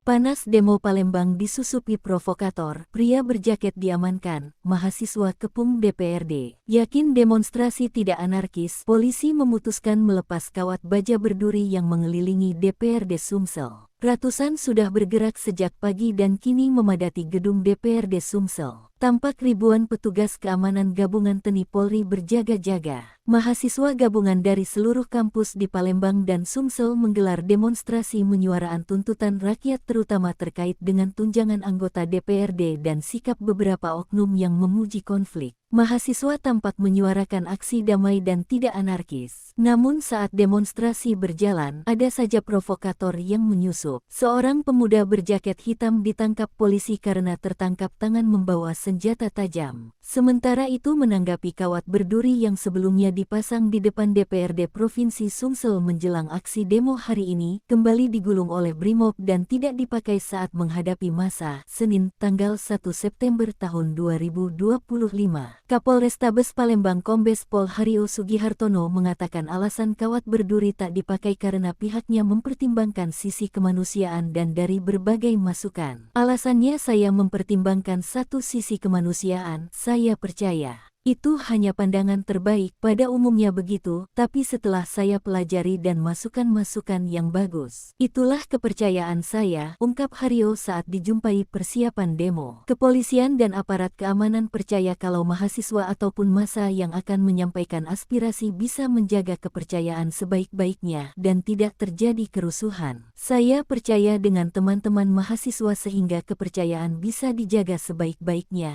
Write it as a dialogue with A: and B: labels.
A: Panas demo Palembang disusupi provokator, pria berjaket diamankan, mahasiswa kepung DPRD. Yakin demonstrasi tidak anarkis, polisi memutuskan melepas kawat baja berduri yang mengelilingi DPRD Sumsel. Ratusan sudah bergerak sejak pagi dan kini memadati gedung DPRD Sumsel. Tampak ribuan petugas keamanan gabungan TNI Polri berjaga-jaga. Mahasiswa gabungan dari seluruh kampus di Palembang dan Sumsel menggelar demonstrasi menyuarakan tuntutan rakyat terutama terkait dengan tunjangan anggota DPRD dan sikap beberapa oknum yang memuji konflik. Mahasiswa tampak menyuarakan aksi damai dan tidak anarkis. Namun saat demonstrasi berjalan, ada saja provokator yang menyusup. Seorang pemuda berjaket hitam ditangkap polisi karena tertangkap tangan membawa senjata tajam. Sementara itu menanggapi kawat berduri yang sebelumnya dipasang di depan DPRD Provinsi Sumsel menjelang aksi demo hari ini, kembali digulung oleh Brimob dan tidak dipakai saat menghadapi massa, Senin, tanggal 1 September tahun 2025. Kapolrestabes Palembang Kombes Pol Hario Sugihartono mengatakan alasan kawat berduri tak dipakai karena pihaknya mempertimbangkan sisi kemanusiaan dan dari berbagai masukan. Alasannya, saya mempertimbangkan satu sisi kemanusiaan, saya percaya itu hanya pandangan terbaik, pada umumnya begitu, tapi setelah saya pelajari dan masukan-masukan yang bagus, itulah kepercayaan saya, ungkap Hario saat dijumpai persiapan demo. Kepolisian dan aparat keamanan percaya kalau mahasiswa ataupun massa yang akan menyampaikan aspirasi bisa menjaga kepercayaan sebaik-baiknya dan tidak terjadi kerusuhan. Saya percaya dengan teman-teman mahasiswa sehingga kepercayaan bisa dijaga sebaik-baiknya,